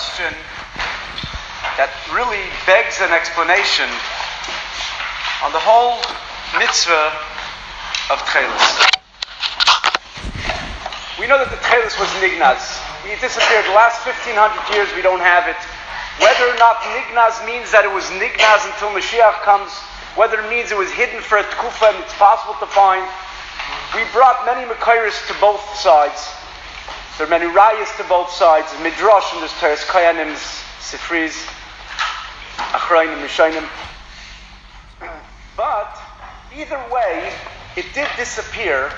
question that really begs an explanation on the whole mitzvah of Techeles. We know that the Techeles was nignaz. It disappeared. The last 1,500 years we don't have it. Whether or not nignaz means that it was nignaz until Mashiach comes, whether it means it was hidden for a tkufa and it's possible to find, we brought many mekayros to both sides. There are many rayas to both sides. There's midrash and there's teres kayanim, sifris, achrayim, rishonim. But either way, it did disappear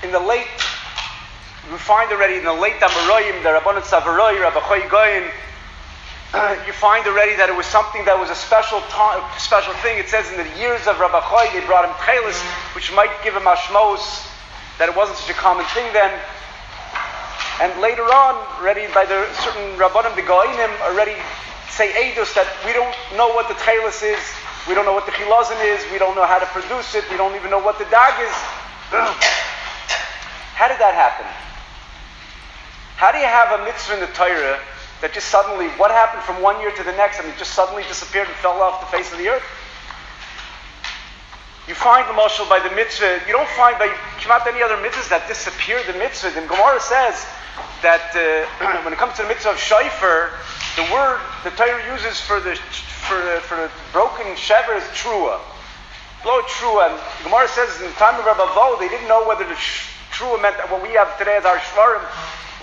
in the late. We find already in the late Amoraim, the Rabbanot Savaroi, Rabbi Choy Goyin. You find already that it was something that was a special thing. It says in the years of Rabbi Choy, they brought him Techeles, which might give him ashmos that it wasn't such a common thing then. And later on, already by the certain Rabbanim, the Goyinim, already say Eidos that we don't know what the Techeles is, we don't know what the chilazon is, we don't know how to produce it, we don't even know what the dag is. How did that happen? How do you have a mitzvah in the Torah that just suddenly, what happened from one year to the next, and it just suddenly disappeared and fell off the face of the earth? You find the mashal by the mitzvah, you don't find by Kimat any other mitzvahs that disappear the mitzvah. The Gemara says that when it comes to the mitzvah of shofar, the word the Torah uses for the broken shever is trua. Blow trua. And the Gemara says in the time of Rabbi Vo, they didn't know whether the trua meant what we have today as our shvarim,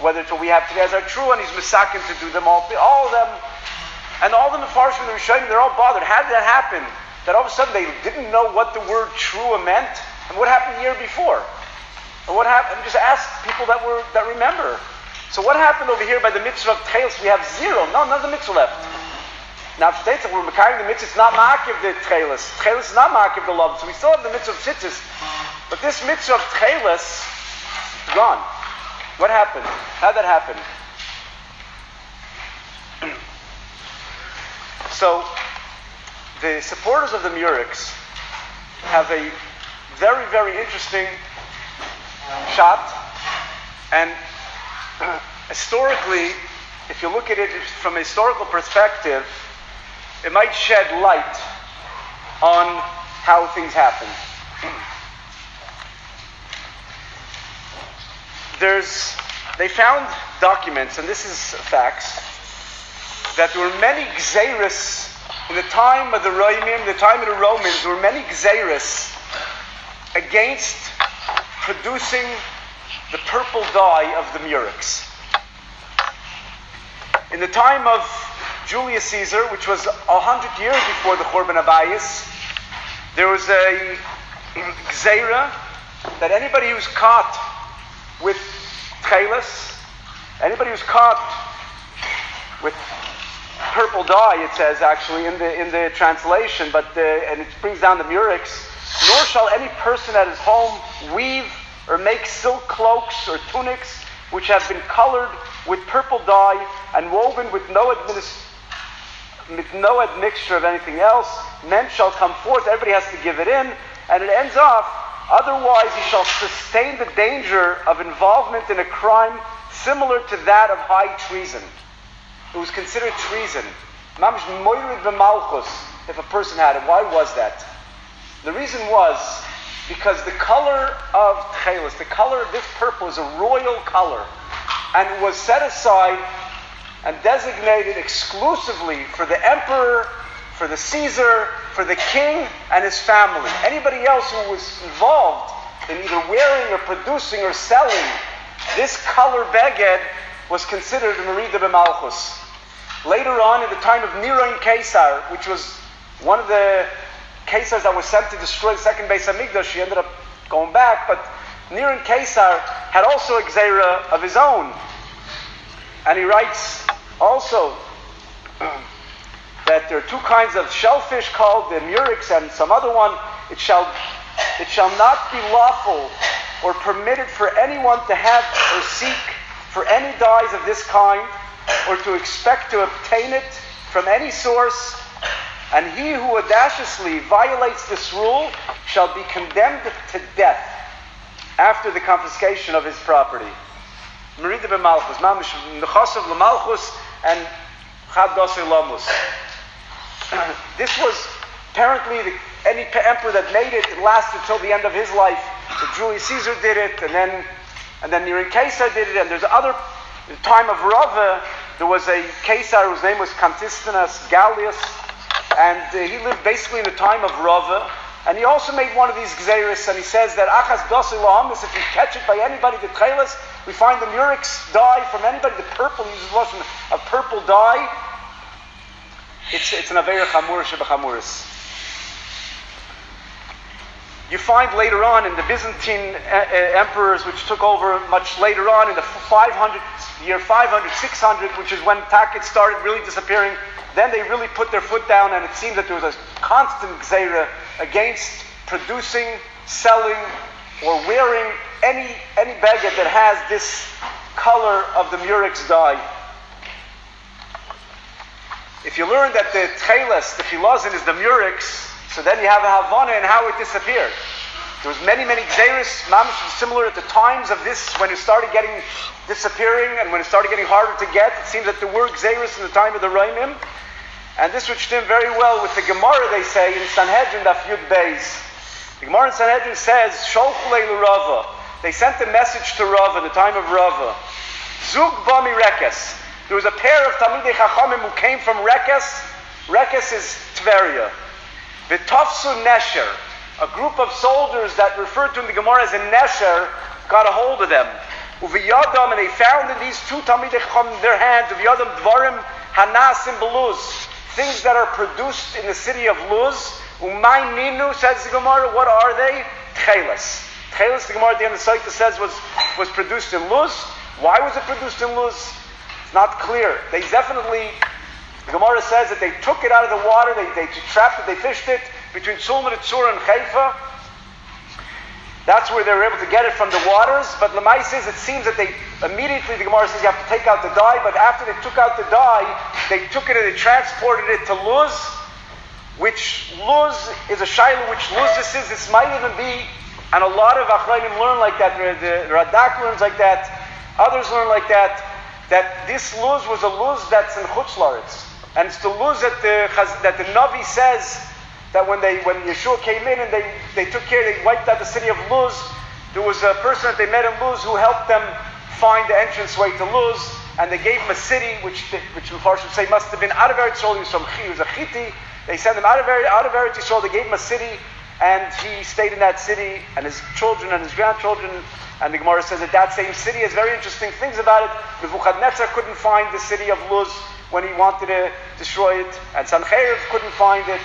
whether it's what we have today as our trua, and he's misakin to do them all of them. And all the mefarshim, the Rishonim, they're all bothered. How did that happen? That all of a sudden they didn't know what the word trua meant, and what happened the year before? And what happened? Just ask people that remember. So what happened over here by the mitzvah of Techeles? We have zero. No, none of the mitzvah left. Now, if it states that we're carrying the mitzvah, it's not ma'akiv the Techeles. Techeles is not ma'akiv the love, so we still have the mitzvah of tzitzis. But this mitzvah of Techeles is gone. What happened? How did that happen? So, the supporters of the Murics have a very, very interesting shot, and historically, if you look at it from a historical perspective, it might shed light on how things happened. They found documents, and this is facts, that there were many gzairos in the time of the Romans, the time of the Romans, there were many gzairos against producing the purple dye of the Murics. In the time of Julius Caesar, which was 100 years before the Churban Abayis, there was a gzeira that anybody who's caught with Techeles, anybody who's caught with purple dye, it says actually in the translation, and it brings down the Murics, nor shall any person at his home weave or make silk cloaks or tunics which have been colored with purple dye and woven with no admixture of anything else. Men shall come forth, everybody has to give it in, and it ends off, otherwise he shall sustain the danger of involvement in a crime similar to that of high treason. It was considered treason. Mamish moirid v'malchus, if a person had it. Why was that? The reason was because the color of Techeles, the color of this purple, is a royal color, and it was set aside and designated exclusively for the emperor, for the Caesar, for the king and his family. Anybody else who was involved in either wearing or producing or selling this color beged was considered a merida b'malchus. Later on, in the time of Nero Caesar, which was one of the Caesars that was sent to destroy the second Beis Hamikdash, he ended up going back, but Nero Caesar had also a gzeira of his own. And he writes also that there are two kinds of shellfish called the Murics and some other one. It shall not be lawful or permitted for anyone to have or seek for any dyes of this kind, or to expect to obtain it from any source, and he who audaciously violates this rule shall be condemned to death after the confiscation of his property. Merida b'malchus, mamish nechasav l'malchus, and chad dosei lamus. This was apparently any emperor that made it lasted till the end of his life. So Julius Caesar did it, and then Nero Caesar did it, and there's other. In the time of Rava, there was a Caesar whose name was Cantistinus Gallius, and he lived basically in the time of Rava. And he also made one of these gzairos, and he says that achas dosei lahamis, if you catch it by anybody, the techeiles, we find the murex dye from anybody, the purple, he uses the lotion of purple dye. It's an aveira chamur shebechamuris. You find later on in the Byzantine emperors, which took over much later on in the year 500, 600, which is when Takit started really disappearing. Then they really put their foot down, and it seemed that there was a constant gzeira against producing, selling, or wearing any baguette that has this color of the murex dye. If you learn that the techeiles, the chilazin, is the murex, so then you have a havana in how it disappeared. There was many gzairos, mamish similar at the times of this, when it started getting disappearing, and when it started getting harder to get. It seems that there were gzairos in the time of the Raimim. And this would stem very well with the Gemara, they say, in Sanhedrin Daf Yud Beis. The Gemara in Sanhedrin says, Sholchu leilu Rava. They sent a message to Rava in the time of Rava. Zug bami Rekes. There was a pair of Talmidei Chachamim who came from Rekes. Rekes is Tveria. V'tofsu Nesher. A group of soldiers that referred to in the Gemara as a Nesher got a hold of them. Uviyadam, and they found in these two Talmidei Chachamim in their hands, Uviyadam Dvarim Hanasim Beluz. Things that are produced in the city of Luz. Umay Ninu, says the Gemara, what are they? Techeiles. Techeiles, the Gemara at the end of the Saita says, was produced in Luz. Why was it produced in Luz? It's not clear. They definitely, the Gemara says that they took it out of the water, they trapped it, they fished it between Sulman and Tzura and Haifa. That's where they were able to get it from the waters. But Lamai says it seems that they immediately, the Gemara says you have to take out the dye, but after they took out the dye, they took it and they transported it to Luz, which Luz is a shayla, which Luz this is. This might even be, and a lot of Achrayim learn like that, the Radak learns like that, others learn like that this Luz was a Luz that's in Chutz La'aretz. And it's the Luz that the Navi says, that when Yeshua came in and they took care, they wiped out the city of Luz, there was a person that they met in Luz who helped them find the entranceway to Luz, and they gave him a city, which Mepharshim say must have been out of Eretz Yisrael. He was a Chiti. They sent him out of Eretz Yisrael. They gave him a city, and he stayed in that city, and his children and his grandchildren. And the Gemara says that same city has very interesting things about it. Nebuchadnezzar couldn't find the city of Luz when he wanted to destroy it, and Sancheriv couldn't find it.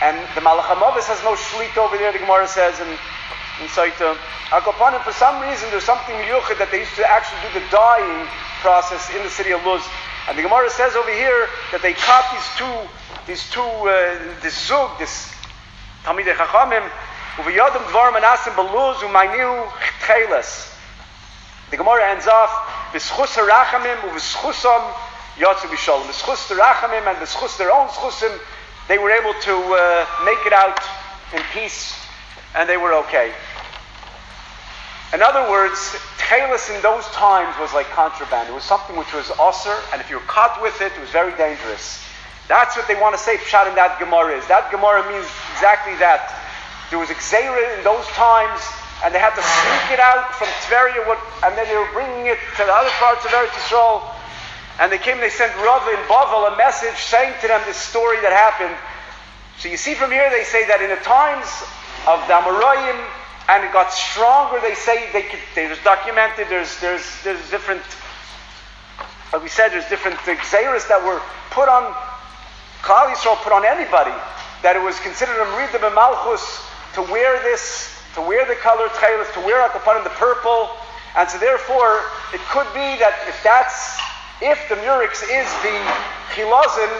And the Malach HaMavis has no shlit over there, the Gemara says in Saita. Akopanim, for some reason, there's something miyuchid that they used to actually do the dyeing process in the city of Luz. And the Gemara says over here that they caught this zug, this Talmidei Chachamim, uviyadam dvarim anasim beluz umayniu techeiles. The Gemara ends off, v'schus harachamim uv'schusam yatzu b'shalom. V'schus harachamim and v'schus their own schusim, they were able to make it out in peace, and they were okay. In other words, techeiles in those times was like contraband. It was something which was osir, and if you were caught with it, it was very dangerous. That's what they want to say, Pshat, in that Gemara is. That Gemara means exactly that. There was a gzeira in those times, and they had to sneak it out from Tveria, and then they were bringing it to the other parts of Eretz Yisrael. And they came and they sent Rav in Bavel a message saying to them this story that happened. So you see from here, they say that in the times of the Amoraim, and it got stronger, they say there's documented, there's different, like we said, there's different gzairos that were put on, Klal Yisrael put on anybody, that it was considered a merida b'malchus to wear this, to wear the color techeiles, to wear akapanim, the purple. And so therefore, it could be that if the murex is the chilazin,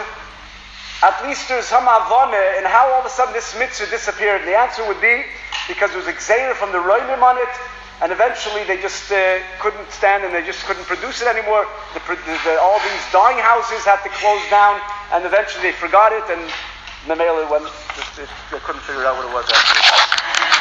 at least there's some avana in how all of a sudden this mitzvah disappeared. And the answer would be because there was a gzeira from the roimim on it, and eventually they just couldn't stand and they just couldn't produce it anymore. All these dyeing houses had to close down, and eventually they forgot it, and Mamela they couldn't figure out what it was after.